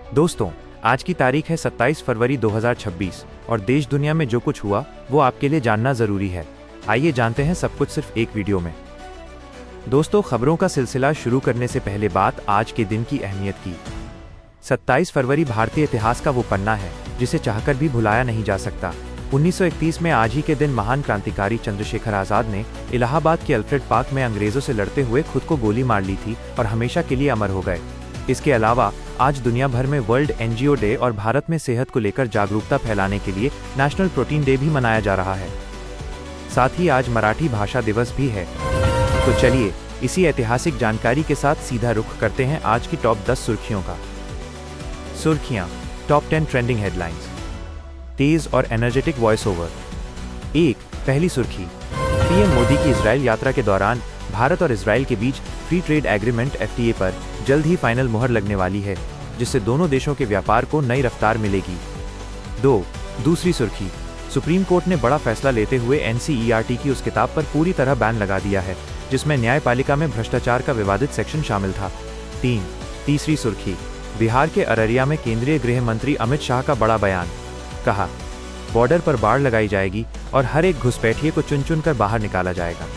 दोस्तों, आज की तारीख है 27 फरवरी 2026 और देश दुनिया में जो कुछ हुआ वो आपके लिए जानना जरूरी है। आइए जानते हैं सब कुछ सिर्फ एक वीडियो में। दोस्तों, खबरों का सिलसिला शुरू करने से पहले बात आज के दिन की अहमियत की। 27 फरवरी भारतीय इतिहास का वो पन्ना है जिसे चाहकर भी भुलाया नहीं जा सकता। 1931 में आज ही के दिन महान क्रांतिकारी चंद्रशेखर आजाद ने इलाहाबाद के अल्फ्रेड पार्क में अंग्रेजों से लड़ते हुए खुद को गोली मार ली थी और हमेशा के लिए अमर हो गए। इसके अलावा आज दुनिया भर में वर्ल्ड एनजीओ डे और भारत में सेहत को लेकर जागरूकता फैलाने के लिए नेशनल प्रोटीन डे भी मनाया जा रहा है। साथ ही आज मराठी भाषा दिवस भी है। तो चलिए इसी ऐतिहासिक जानकारी के साथ सीधा रुख करते हैं आज की टॉप 10 सुर्खियों का। सुर्खियां, टॉप 10 ट्रेंडिंग हेडलाइंस। तेज और एनर्जेटिक वॉइस ओवर। 1. पहली सुर्खी, पीएम मोदी की इजराइल यात्रा के दौरान भारत और इजराइल के बीच फ्री ट्रेड एग्रीमेंट FTA पर जल्द ही फाइनल मुहर लगने वाली है, जिससे दोनों देशों के व्यापार को नई रफ्तार मिलेगी। 2. दूसरी सुर्खी, सुप्रीम कोर्ट ने बड़ा फैसला लेते हुए NCERT की उस किताब पर पूरी तरह बैन लगा दिया है जिसमें न्यायपालिका में भ्रष्टाचार का विवादित सेक्शन शामिल था। 3. तीसरी सुर्खी, बिहार के अररिया में केंद्रीय गृह मंत्री अमित शाह का बड़ा बयान। कहा, बॉर्डर पर बाड़ लगाई जाएगी और हर एक घुसपैठिए को चुन चुन कर बाहर निकाला जाएगा।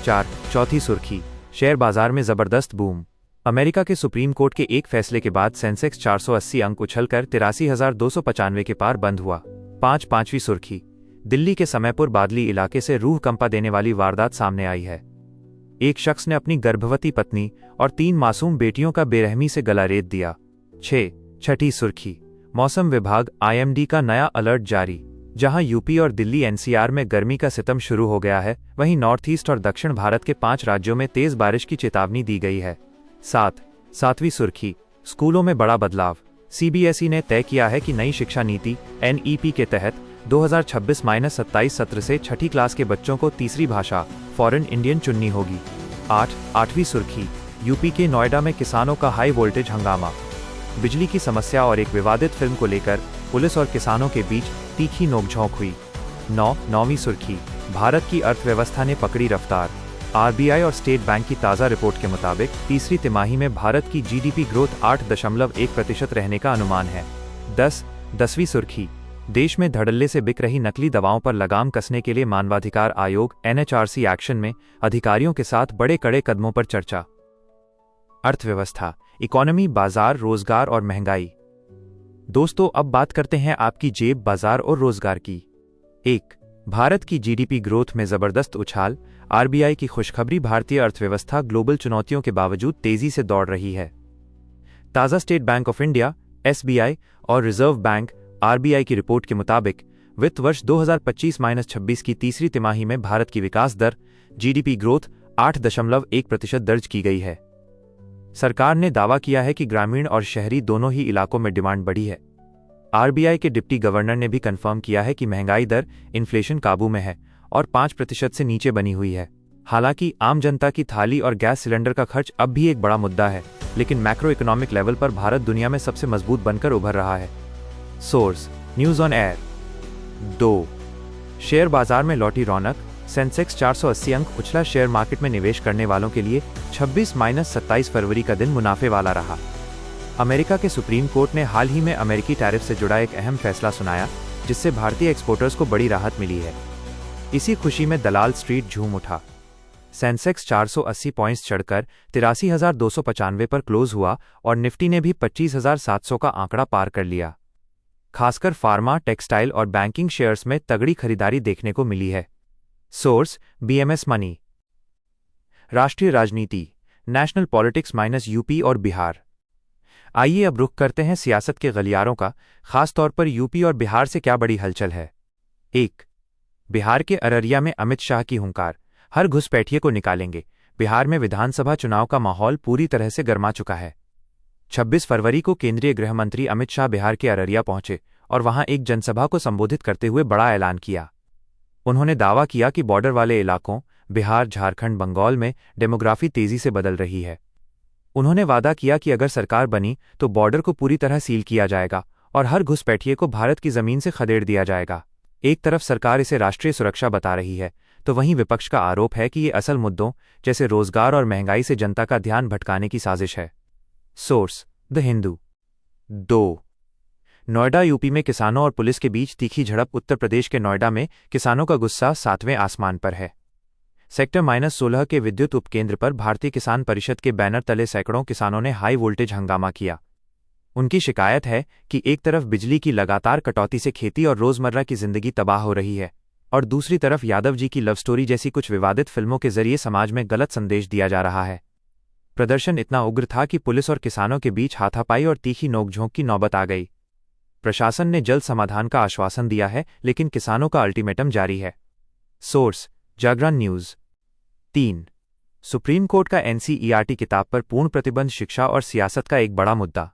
4. चौथी सुर्खी, शेयर बाजार में जबरदस्त बूम। अमेरिका के सुप्रीम कोर्ट के एक फैसले के बाद सेंसेक्स 480 अंक उछलकर 83,295 के पार बंद हुआ। 5. पांचवी सुर्खी, दिल्ली के समयपुर बादली इलाके से रूह कंपा देने वाली वारदात सामने आई है। एक शख्स ने अपनी गर्भवती पत्नी और 3 मासूम बेटियों का बेरहमी से गला रेत दिया। 6. छठी सुर्खी, मौसम विभाग IMD का नया अलर्ट जारी। जहां यूपी और दिल्ली NCR में गर्मी का सितम शुरू हो गया है, वहीं नॉर्थ ईस्ट और दक्षिण भारत के 5 राज्यों में तेज बारिश की चेतावनी दी गई है। 7. सुर्खी, स्कूलों में बड़ा बदलाव। CBSE ने तय किया है कि नई शिक्षा नीति NEP के तहत 2026-27 सत्र से छठी क्लास के बच्चों को तीसरी भाषा फॉरेन इंडियन चुननी होगी। 8. सुर्खी, यूपी के नोएडा में किसानों का हाई वोल्टेज हंगामा। बिजली की समस्या और एक विवादित फिल्म को लेकर पुलिस और किसानों के बीच तीखी नोकझोंक हुई। 9वीं सुर्खी, भारत की अर्थव्यवस्था ने पकड़ी रफ्तार। RBI और स्टेट बैंक की ताज़ा रिपोर्ट के मुताबिक तीसरी तिमाही में भारत की GDP ग्रोथ 8.1% रहने का अनुमान है। 10वीं सुर्खी, देश में धड़ल्ले से बिक रही नकली दवाओं पर लगाम कसने के लिए मानवाधिकार आयोग NHRC एक्शन में अधिकारियों के साथ बड़े कड़े कदमों पर चर्चा। अर्थव्यवस्था, इकोनॉमी, बाजार, रोजगार और महंगाई। दोस्तों, अब बात करते हैं आपकी जेब, बाजार और रोजगार की। 1. भारत की GDP ग्रोथ में जबरदस्त उछाल। RBI की खुशखबरी, भारतीय अर्थव्यवस्था ग्लोबल चुनौतियों के बावजूद तेजी से दौड़ रही है। ताज़ा state bank of India SBI और रिजर्व बैंक RBI की रिपोर्ट के मुताबिक वित्त वर्ष 2025-26 की तीसरी तिमाही में भारत की विकास दर GDP ग्रोथ 8.1% दर्ज की गई है। सरकार ने दावा किया है कि ग्रामीण और शहरी दोनों ही इलाकों में डिमांड बढ़ी है। RBI के डिप्टी गवर्नर ने भी कंफर्म किया है कि महंगाई दर, इन्फ्लेशन काबू में है और 5% से नीचे बनी हुई है। हालांकि आम जनता की थाली और गैस सिलेंडर का खर्च अब भी एक बड़ा मुद्दा है, लेकिन मैक्रो इकोनॉमिक लेवल पर भारत दुनिया में सबसे मजबूत बनकर उभर रहा है। Source, news on air. 2. Share बाजार में लौटी रौनक। सेंसेक्स 480 अंक उछला। शेयर मार्केट में निवेश करने वालों के लिए 26-27 फरवरी का दिन मुनाफे वाला रहा। अमेरिका के सुप्रीम कोर्ट ने हाल ही में अमेरिकी टैरिफ से जुड़ा एक अहम फैसला सुनाया, जिससे भारतीय एक्सपोर्टर्स को बड़ी राहत मिली है। इसी खुशी में दलाल स्ट्रीट झूम उठा। सेंसेक्स 480 पॉइंट्स चढ़कर 83,295 पर क्लोज हुआ और निफ्टी ने भी 25,700 का आंकड़ा पार कर लिया। खासकर फार्मा, टेक्सटाइल और बैंकिंग शेयर्स में तगड़ी खरीदारी देखने को मिली है। Source, BMS money. राष्ट्रीय राजनीति, नेशनल पॉलिटिक्स माइनस यूपी और बिहार। आइए अब रुख करते हैं सियासत के गलियारों का, खास तौर पर यूपी और बिहार से क्या बड़ी हलचल है। 1. बिहार के अररिया में अमित शाह की हुंकार, हर घुसपैठिए को निकालेंगे। बिहार में विधानसभा चुनाव का माहौल पूरी तरह से गर्मा चुका है। 26 फरवरी को केंद्रीय गृह मंत्री अमित शाह बिहार के अररिया पहुंचे और वहां एक जनसभा को संबोधित करते हुए बड़ा ऐलान किया। उन्होंने दावा किया कि बॉर्डर वाले इलाकों बिहार, झारखंड, बंगाल में डेमोग्राफी तेजी से बदल रही है। उन्होंने वादा किया कि अगर सरकार बनी तो बॉर्डर को पूरी तरह सील किया जाएगा और हर घुसपैठिए को भारत की जमीन से खदेड़ दिया जाएगा। एक तरफ सरकार इसे राष्ट्रीय सुरक्षा बता रही है, तो वहीं विपक्ष का आरोप है कि ये असल मुद्दों जैसे रोजगार और महंगाई से जनता का ध्यान भटकाने की साजिश है। Source, the Hindu. 2. Noida UP में किसानों और पुलिस के बीच तीखी झड़प। उत्तर प्रदेश के नोएडा में किसानों का गुस्सा 7वें आसमान पर है। सेक्टर -16 के विद्युत उपकेंद्र पर भारतीय किसान परिषद के बैनर तले सैकड़ों किसानों ने हाई वोल्टेज हंगामा किया। उनकी शिकायत है कि एक तरफ बिजली की लगातार कटौती से खेती और रोजमर्रा की जिंदगी तबाह हो रही है, और दूसरी तरफ यादव जी की लव स्टोरी जैसी कुछ विवादित फिल्मों के जरिए समाज में गलत संदेश दिया जा रहा है। प्रदर्शन इतना उग्र था कि पुलिस और किसानों के बीच हाथापाई और तीखी नोकझोंक की नौबत आ गई। प्रशासन ने जल्द समाधान का आश्वासन दिया है, लेकिन किसानों का अल्टीमेटम जारी है। सोर्स: जागरण न्यूज। 3. सुप्रीम कोर्ट का एनसीईआरटी किताब पर पूर्ण प्रतिबंध, शिक्षा और सियासत का एक बड़ा मुद्दा।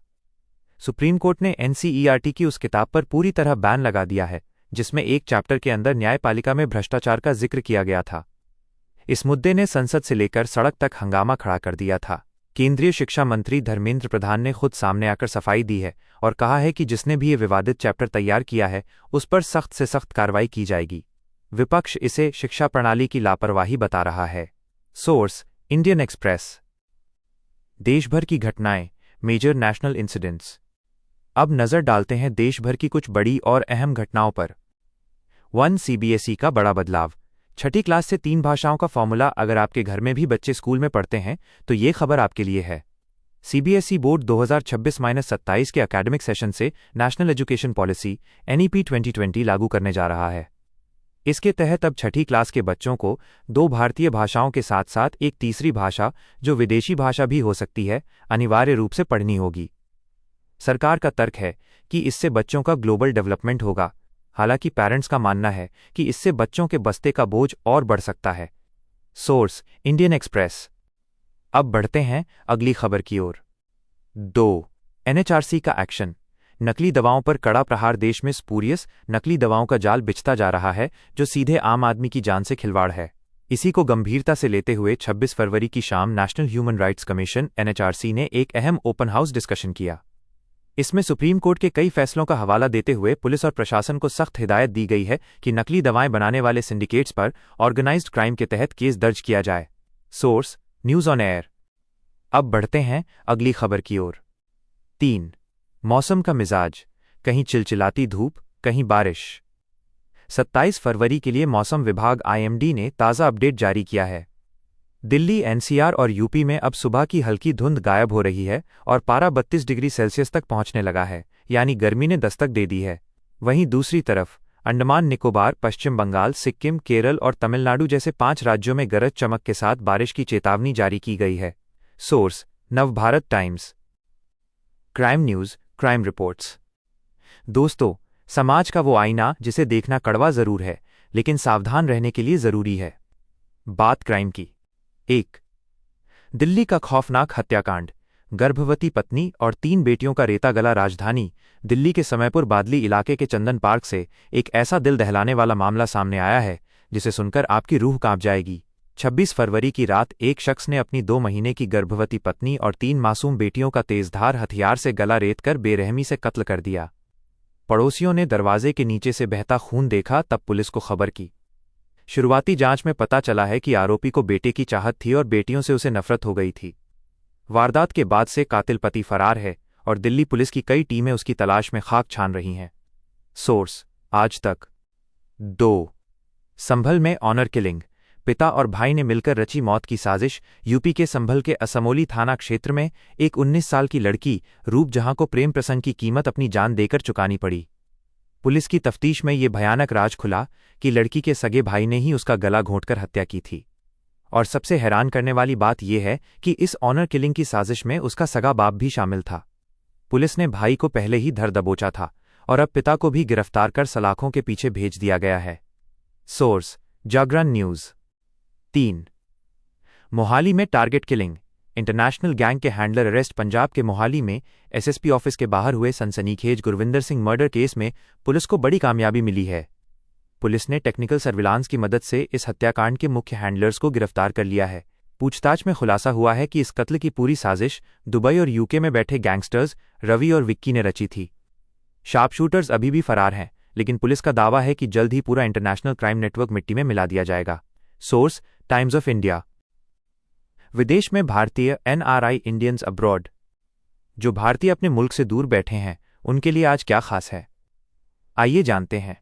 सुप्रीम कोर्ट ने एनसीईआरटी की उस किताब पर पूरी तरह बैन लगा दिया है जिसमें एक चैप्टर के अंदर न्यायपालिका में भ्रष्टाचार का जिक्र किया गया था। इस मुद्दे ने संसद से लेकर सड़क तक हंगामा खड़ा कर दिया था। केंद्रीय शिक्षा मंत्री धर्मेंद्र प्रधान ने खुद सामने आकर सफाई दी है और कहा है कि जिसने भी ये विवादित चैप्टर तैयार किया है उस पर सख्त से सख्त कार्रवाई की जाएगी। विपक्ष इसे शिक्षा प्रणाली की लापरवाही बता रहा है। Source: Indian express. देश भर की घटनाएं, मेजर नेशनल इंसिडेंट्स। अब नजर डालते हैं देश भर की कुछ बड़ी और अहम घटनाओं पर। 1. सीबीएसई का बड़ा बदलाव। छठी क्लास से 3 भाषाओं का फॉर्मूला। अगर आपके घर में भी बच्चे स्कूल में पढ़ते हैं तो ये खबर आपके लिए है। सीबीएसई बोर्ड 2026-27 के एकेडमिक सेशन से नेशनल एजुकेशन पॉलिसी NEP 2020 लागू करने जा रहा है। इसके तहत अब छठी क्लास के बच्चों को 2 भारतीय भाषाओं के साथ साथ एक तीसरी भाषा, जो विदेशी भाषा भी हो सकती है, अनिवार्य रूप से पढ़नी होगी। सरकार का तर्क है कि इससे बच्चों का ग्लोबल डेवलपमेंट होगा। हालांकि पेरेंट्स का मानना है कि इससे बच्चों के बस्ते का बोझ और बढ़ सकता है। Source: Indian express. अब बढ़ते हैं अगली खबर की ओर। 2. एनएचआरसी का एक्शन। नकली दवाओं पर कड़ा प्रहार। देश में स्पूरियस नकली दवाओं का जाल बिछता जा रहा है, जो सीधे आम आदमी की जान से खिलवाड़ है। इसी को गंभीरता से लेते हुए 26 फरवरी की शाम national human rights commission NHRC ने एक अहम ओपन हाउस डिस्कशन किया। इसमें सुप्रीम कोर्ट के कई फैसलों का हवाला देते हुए पुलिस और प्रशासन को सख्त हिदायत दी गई है कि नकली दवाएं बनाने वाले सिंडिकेट्स पर ऑर्गेनाइज्ड क्राइम के तहत केस दर्ज किया जाए। Source: news on air. अब बढ़ते हैं अगली खबर की ओर। 3. मौसम का मिजाज। कहीं चिलचिलाती धूप, कहीं बारिश। 27 फरवरी के लिए मौसम विभाग IMD ने ताज़ा अपडेट जारी किया है। दिल्ली, NCR और यूपी में अब सुबह की हल्की धुंध गायब हो रही है और पारा 32 डिग्री सेल्सियस तक पहुंचने लगा है, यानी गर्मी ने दस्तक दे दी है। वहीं दूसरी तरफ अंडमान निकोबार, पश्चिम बंगाल, सिक्किम, केरल और तमिलनाडु जैसे 5 राज्यों में गरज चमक के साथ बारिश की चेतावनी जारी की गई है। Source: Navbharat times. Crime news, crime reports. दोस्तों, समाज का वो आईना जिसे देखना कड़वा जरूर है, लेकिन सावधान रहने के लिए जरूरी है। बात क्राइम की। 1. दिल्ली का खौफनाक हत्याकांड। गर्भवती पत्नी और 3 बेटियों का रेता गला। राजधानी दिल्ली के समयपुर बादली इलाके के चंदन पार्क से एक ऐसा दिल दहलाने वाला मामला सामने आया है जिसे सुनकर आपकी रूह कांप जाएगी। 26 फरवरी की रात एक शख्स ने अपनी 2 महीने की गर्भवती पत्नी और 3 मासूम बेटियों का तेजधार हथियार से गला रेतकर बेरहमी से कत्ल कर दिया। पड़ोसियों ने दरवाजे के नीचे से बहता खून देखा, तब पुलिस को खबर की। शुरुआती जांच में पता चला है कि आरोपी को बेटे की चाहत थी और बेटियों से उसे नफरत हो गई थी। वारदात के बाद से कातिल पति फरार है और दिल्ली पुलिस की कई टीमें उसकी तलाश में खाक छान रही हैं। सोर्स: आज तक। 2. संभल में ऑनर किलिंग। पिता और भाई ने मिलकर रची मौत की साजिश। यूपी के संभल के असमोली थाना क्षेत्र में एक 19 साल की लड़की रूप जहां को प्रेम प्रसंग की कीमत अपनी जान देकर चुकानी पड़ी। पुलिस की तफ्तीश में ये भयानक राज खुला कि लड़की के सगे भाई ने ही उसका गला घोंटकर हत्या की थी। और सबसे हैरान करने वाली बात यह है कि इस ऑनर किलिंग की साजिश में उसका सगा बाप भी शामिल था। पुलिस ने भाई को पहले ही धर दबोचा था और अब पिता को भी गिरफ्तार कर सलाखों के पीछे भेज दिया गया है। सोर्स: जागरण न्यूज। 3. मोहाली में टारगेट किलिंग। इंटरनेशनल गैंग के हैंडलर अरेस्ट। पंजाब के मोहाली में SSP ऑफिस के बाहर हुए सनसनीखेज गुरविंदर सिंह मर्डर केस में पुलिस को बड़ी कामयाबी मिली है। पुलिस ने टेक्निकल सर्विलांस की मदद से इस हत्याकांड के मुख्य हैंडलर्स को गिरफ्तार कर लिया है। पूछताछ में खुलासा हुआ है कि इस कत्ल की पूरी साजिश दुबई और UK में बैठे गैंगस्टर्स रवि और विक्की ने रची थी। शार्पशूटर्स अभी भी फरार हैं, लेकिन पुलिस का दावा है कि जल्द ही पूरा इंटरनेशनल क्राइम नेटवर्क मिट्टी में मिला दिया जाएगा। Source: times of India. विदेश में भारतीय NRI इंडियंस अब्रॉड। जो भारतीय अपने मुल्क से दूर बैठे हैं उनके लिए आज क्या खास है, आइए जानते हैं।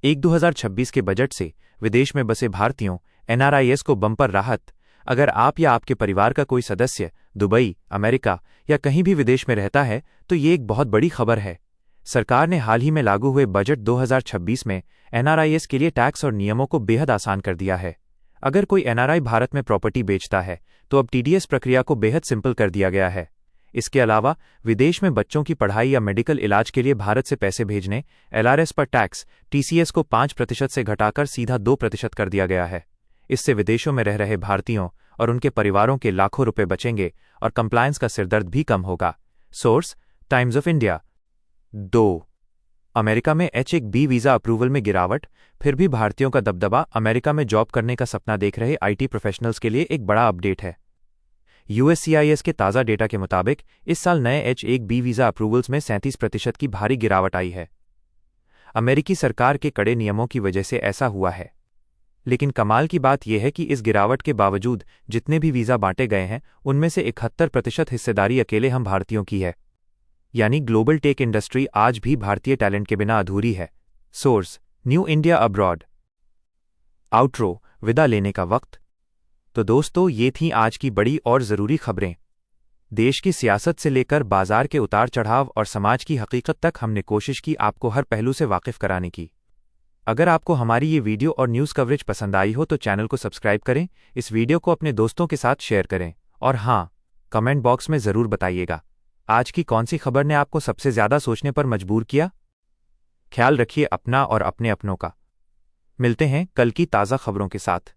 2026 के बजट से विदेश में बसे भारतीयों एनआरआईएस को बम्पर राहत। अगर आप या आपके परिवार का कोई सदस्य दुबई, अमेरिका या कहीं भी विदेश में रहता है तो ये एक बहुत बड़ी खबर है। सरकार ने हाल ही में लागू हुए बजट 2026 में एनआरआईएस के लिए टैक्स और नियमों को बेहद आसान कर दिया है। अगर कोई एनआरआई भारत में प्रॉपर्टी बेचता है तो अब टीडीएस प्रक्रिया को बेहद सिंपल कर दिया गया है। इसके अलावा विदेश में बच्चों की पढ़ाई या मेडिकल इलाज के लिए भारत से पैसे भेजने एलआरएस पर टैक्स टीसीएस को 5% से घटाकर सीधा 2% कर दिया गया है। इससे विदेशों में रह रहे भारतीयों और उनके परिवारों के लाखों रुपए बचेंगे और कंप्लायंस का सिरदर्द भी कम होगा। Source times of India. 2. America में H-1B वीजा अप्रूवल में गिरावट, फिर भी भारतीयों का दबदबा। अमेरिका में जॉब करने का सपना देख रहे आईटी प्रोफेशनल्स के लिए एक बड़ा अपडेट है। USCIS के ताज़ा डेटा के मुताबिक इस साल नए H-1B वीजा अप्रूवल्स में 37% की भारी गिरावट आई है। अमेरिकी सरकार के कड़े नियमों की वजह से ऐसा हुआ है। लेकिन कमाल की बात यह है कि इस गिरावट के बावजूद जितने भी वीजा बांटे गए हैं उनमें से 71% हिस्सेदारी अकेले हम भारतीयों की है। यानी ग्लोबल टेक इंडस्ट्री आज भी भारतीय टैलेंट के बिना अधूरी है। Source new India abroad. Outro विदा लेने का वक्त। तो दोस्तों, ये थीं आज की बड़ी और ज़रूरी खबरें। देश की सियासत से लेकर बाजार के उतार चढ़ाव और समाज की हकीकत तक हमने कोशिश की आपको हर पहलू से वाकिफ कराने की। अगर आपको हमारी ये वीडियो और न्यूज़ कवरेज पसंद आई हो तो चैनल को सब्सक्राइब करें, इस वीडियो को अपने दोस्तों के साथ शेयर करें और हाँ, कमेंट बॉक्स में ज़रूर बताइएगा आज की कौन सी खबर ने आपको सबसे ज़्यादा सोचने पर मजबूर किया। ख्याल रखिए अपना और अपने अपनों का। मिलते हैं कल की ताज़ा खबरों के साथ।